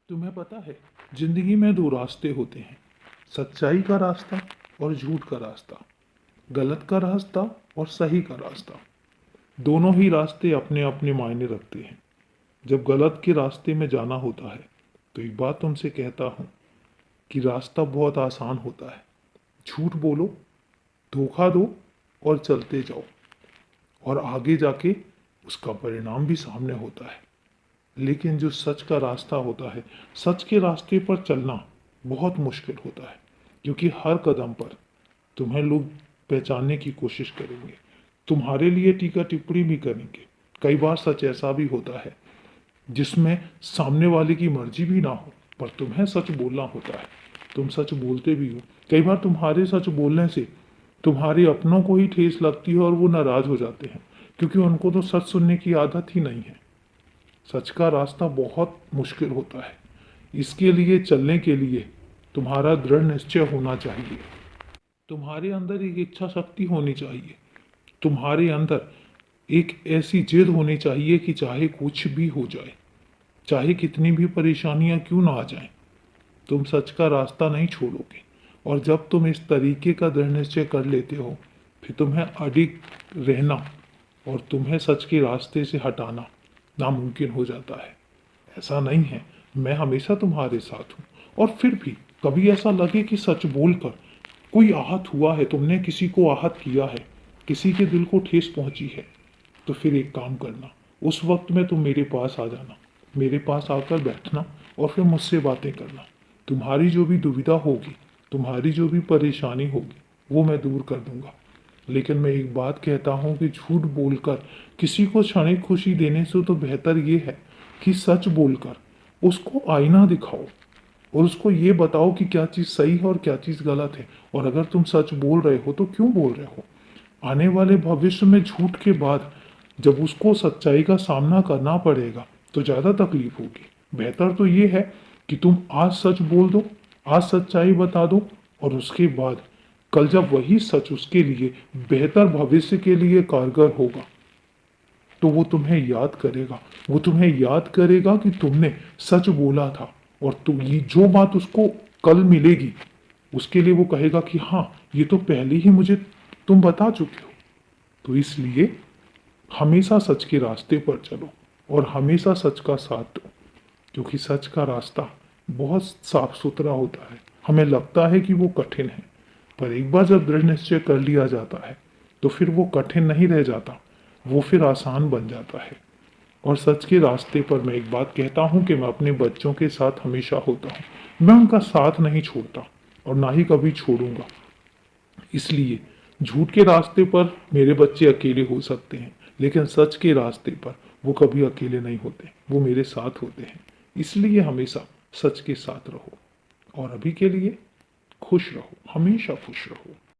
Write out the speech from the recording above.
तुम्हें पता है, जिंदगी में दो रास्ते होते हैं, सच्चाई का रास्ता और झूठ का रास्ता, गलत का रास्ता और सही का रास्ता। दोनों ही रास्ते अपने अपने मायने रखते हैं। जब गलत के रास्ते में जाना होता है तो एक बात तुमसे कहता हूँ कि रास्ता बहुत आसान होता है। झूठ बोलो, धोखा दो और चलते जाओ, और आगे जाके उसका परिणाम भी सामने होता है। लेकिन जो सच का रास्ता होता है, सच के रास्ते पर चलना बहुत मुश्किल होता है, क्योंकि हर कदम पर तुम्हें लोग पहचानने की कोशिश करेंगे, तुम्हारे लिए टीका टिप्पणी भी करेंगे। कई बार सच ऐसा भी होता है जिसमें सामने वाले की मर्जी भी ना हो, पर तुम्हें सच बोलना होता है। तुम सच बोलते भी हो। कई बार तुम्हारे सच बोलने से तुम्हारे अपनों को ही ठेस लगती है और वो नाराज हो जाते हैं, क्योंकि उनको तो सच सुनने की आदत ही नहीं है। सच का रास्ता बहुत मुश्किल होता है। इसके लिए चलने के लिए तुम्हारा दृढ़ निश्चय होना चाहिए। तुम्हारे अंदर एक इच्छा शक्ति होनी चाहिए। तुम्हारे अंदर एक ऐसी जिद होनी चाहिए कि चाहे कुछ भी हो जाए, चाहे कितनी भी परेशानियां क्यों ना आ जाएं, तुम सच का रास्ता नहीं छोड़ोगे। और जब तुम इस तरीके का दृढ़ निश्चय कर लेते हो, फिर तुम्हें अडिग रहना और तुम्हें सच के रास्ते से हटाना नामुमकिन हो जाता है। ऐसा नहीं है, मैं हमेशा तुम्हारे साथ हूँ। और फिर भी कभी ऐसा लगे कि सच बोलकर कोई आहत हुआ है, तुमने किसी को आहत किया है, किसी के दिल को ठेस पहुंची है, तो फिर एक काम करना, उस वक्त में तुम मेरे पास आ जाना, मेरे पास आकर बैठना और फिर मुझसे बातें करना। तुम्हारी जो भी दुविधा होगी, तुम्हारी जो भी परेशानी होगी, वो मैं दूर कर दूंगा। लेकिन मैं एक बात कहता हूँ कि झूठ बोलकर किसी को क्षणिक खुशी देने से तो बेहतर ये है कि सच बोलकर उसको आईना दिखाओ और उसको ये बताओ कि क्या चीज़ सही है और क्या चीज़ गलत है। और अगर तुम सच बोल रहे हो तो क्यों बोल रहे हो। आने वाले भविष्य में झूठ के बाद जब उसको सच्चाई का सामना करना पड़ेगा तो ज़्यादा तकलीफ होगी। बेहतर तो ये है कि तुम आज सच बोल दो, आज सच्चाई बता दो, और उसके बाद कल जब वही सच उसके लिए बेहतर भविष्य के लिए कारगर होगा तो वो तुम्हें याद करेगा। वो तुम्हें याद करेगा कि तुमने सच बोला था, और तुम ये जो बात उसको कल मिलेगी उसके लिए वो कहेगा कि हाँ, ये तो पहले ही मुझे तुम बता चुके हो। तो इसलिए हमेशा सच के रास्ते पर चलो और हमेशा सच का साथ दो, क्योंकि सच का रास्ता बहुत साफ सुथरा होता है। हमें लगता है कि वो कठिन है, पर एक बार जब दृढ़ निश्चय कर लिया जाता है तो फिर वो कठिन नहीं रह जाता, वो फिर आसान बन जाता है। और सच के रास्ते पर मैं एक बात कहता हूँ कि मैं अपने बच्चों के साथ हमेशा होता हूँ। मैं उनका साथ नहीं छोड़ता और ना ही कभी छोड़ूंगा। इसलिए झूठ के रास्ते पर मेरे बच्चे अकेले हो सकते हैं, लेकिन सच के रास्ते पर वो कभी अकेले नहीं होते, वो मेरे साथ होते हैं। इसलिए हमेशा सच के साथ रहो। और अभी के लिए खुश रहो, हमेशा खुश रहो।